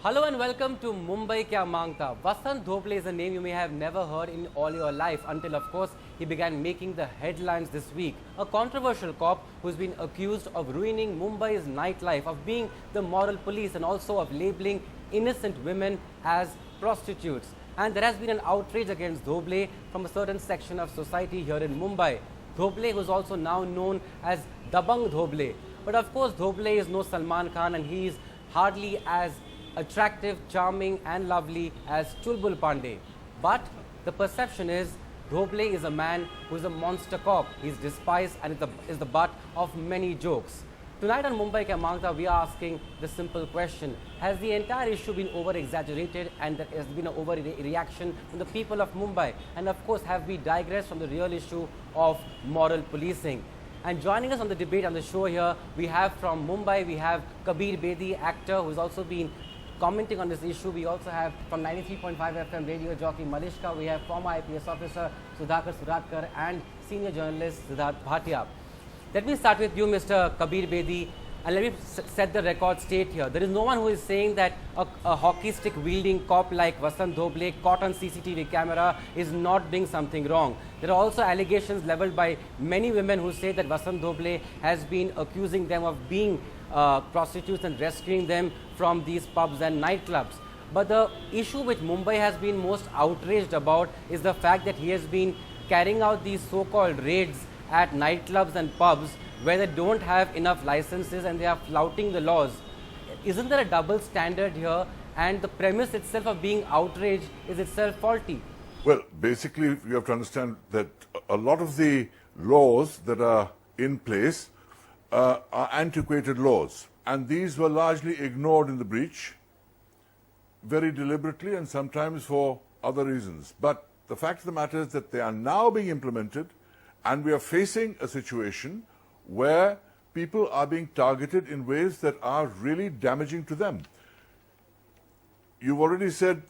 Hello and welcome to Mumbai Kya Mangta. Vasant Dhobale is a name you may have never heard in all your life until, of course, he began making the headlines this week. A controversial cop who's been accused of ruining Mumbai's nightlife, of being the moral police and also of labeling innocent women as prostitutes. And there has been an outrage against Dhobale from a certain section of society here in Mumbai. Dhobale, who is also now known as Dabang Dhobale. But of course, Dhobale is no Salman Khan and he is hardly as attractive, charming and lovely as Chulbul Pandey. But the perception is Dhobale is a man who is a monster cop. He is despised and is the butt of many jokes. Tonight on Mumbai Kya Mangta, we are asking the simple question: has the entire issue been over-exaggerated and there has been an overreaction from the people of Mumbai? And of course, have we digressed from the real issue of moral policing? And joining us on the debate on the show here, we have from Mumbai, we have Kabir Bedi, actor who has also been commenting on this issue. We also have from 93.5 FM radio jockey Malishka, we have former IPS officer Sudhakar Suratkar and senior journalist Siddharth Bhatia. Let me start with you, Mr. Kabir Bedi, and let me set the record straight here. There is no one who is saying that a hockey stick wielding cop like Vasant Dhobale caught on CCTV camera is not doing something wrong. There are also allegations leveled by many women who say that Vasant Dhobale has been accusing them of being prostitutes and rescuing them from these pubs and nightclubs. But the issue which Mumbai has been most outraged about is the fact that he has been carrying out these so-called raids at nightclubs and pubs where they don't have enough licenses and they are flouting the laws. Isn't there a double standard here, and the premise itself of being outraged is itself faulty? Well, basically, you have to understand that a lot of the laws that are in place are antiquated laws, and these were largely ignored in the breach, very deliberately and sometimes for other reasons. But the fact of the matter is that they are now being implemented, and we are facing a situation where people are being targeted in ways that are really damaging to them. You've already said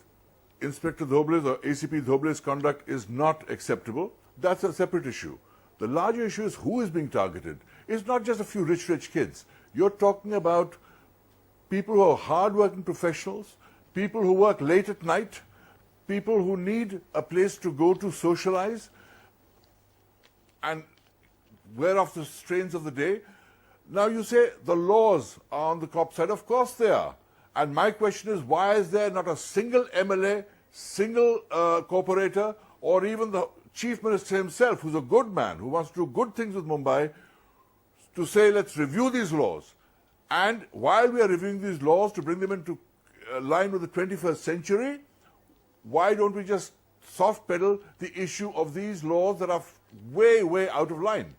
Inspector Dhobale's or ACP Dhobale's conduct is not acceptable. That's a separate issue. The larger issue is who is being targeted. It's not just a few rich kids. You're talking about people who are hard-working professionals, people who work late at night, people who need a place to go to socialize and wear off the strains of the day. Now you say the laws are on the cop side. Of course they are. And my question is, why is there not a single MLA, single corporator, or even the Chief Minister himself, who's a good man, who wants to do good things with Mumbai, to say, let's review these laws. And while we are reviewing these laws to bring them into line with the 21st century, why don't we just soft pedal the issue of these laws that are way out of line?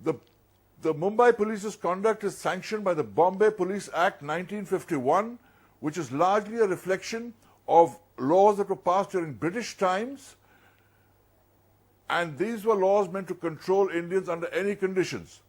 The Mumbai Police's conduct is sanctioned by the Bombay Police Act 1951, which is largely a reflection of laws that were passed during British times, and these were laws meant to control Indians under any conditions.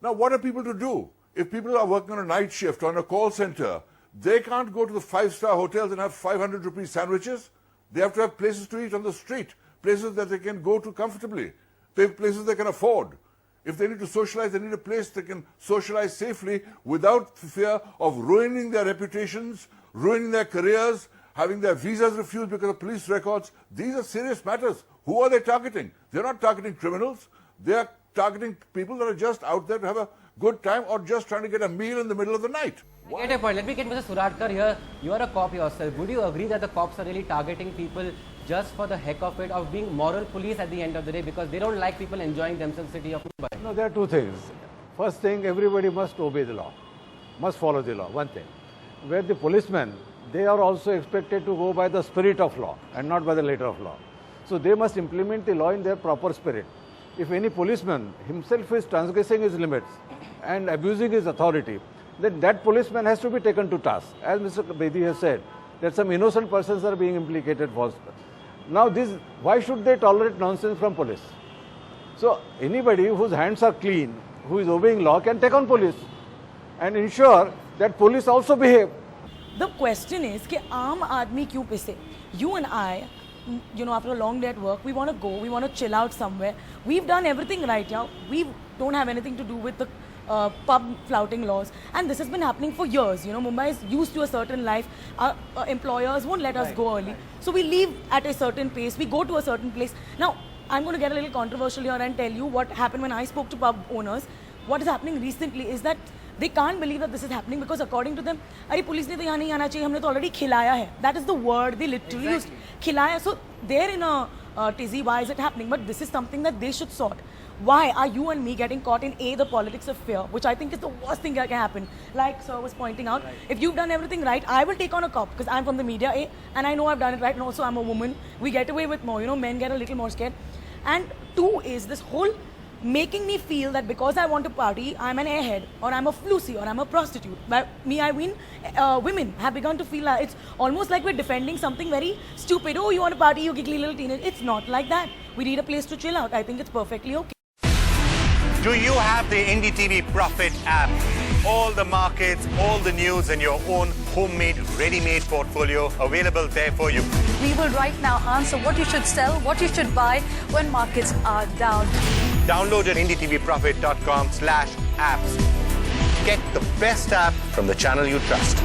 Now, what are people to do? If people are working on a night shift or on a call center, they can't go to the five-star hotels and have 500 rupee sandwiches. They have to have places to eat on the street, places that they can go to comfortably, places they can afford. If they need to socialize, they need a place they can socialize safely without fear of ruining their reputations, ruining their careers, having their visas refused because of police records. These are serious matters. Who are they targeting? They're not targeting criminals. They are targeting people that are just out there to have a good time or just trying to get a meal in the middle of the night. I get a point. Let me get Mr. Suratkar here. You are a cop yourself. Would you agree that the cops are really targeting people just for the heck of it, of being moral police at the end of the day, because they don't like people enjoying themselves in the city of Mumbai? No, there are two things. First thing, everybody must obey the law, must follow the law, one thing. Where the policemen, they are also expected to go by the spirit of law and not by the letter of law. So they must implement the law in their proper spirit. If any policeman himself is transgressing his limits and abusing his authority, then that policeman has to be taken to task. As Mr. Bedi has said, that some innocent persons are being implicated falsely. Now why should they tolerate nonsense from police? So anybody whose hands are clean, who is obeying law, can take on police and ensure that police also behave. The question is, कि आम आदमी क्यों पिसे? You and I, after a long day at work, we want to go, we want to chill out somewhere. We've done everything right, yeah. We don't have anything to do with the pub flouting laws, and this has been happening for years. You know, Mumbai is used to a certain life. Our employers won't let us go early, so we leave at a certain pace. We go to a certain place. Now, I'm going to get a little controversial here and tell you what happened when I spoke to pub owners. What is happening recently is that they can't believe that this is happening because according to them, अरे police ने तो यहाँ नहीं आना चाहिए, हमने तो already खिलाया है. That is the word they literally used. खिलाया. So they're in a tizzy. Why is it happening? But this is something that they should sort. Why are you and me getting caught in the politics of fear, which I think is the worst thing that can happen? Like Sir was pointing out, if you've done everything right, I will take on a cop because I'm from the media, and I know I've done it right, and also I'm a woman. We get away with more, you know, men get a little more scared. And two is this whole making me feel that because I want to party, I'm an airhead, or I'm a floozy, or I'm a prostitute. By me, I mean women have begun to feel like it's almost like we're defending something very stupid. Oh, you want to party, you giggly little teenage. It's not like that. We need a place to chill out. I think it's perfectly okay. Do you have the NDTV Profit app? All the markets, all the news, and your own homemade, ready-made portfolio available there for you. We will right now answer what you should sell, what you should buy when markets are down. Download at indietvprofit.com/apps. Get the best app from the channel you trust.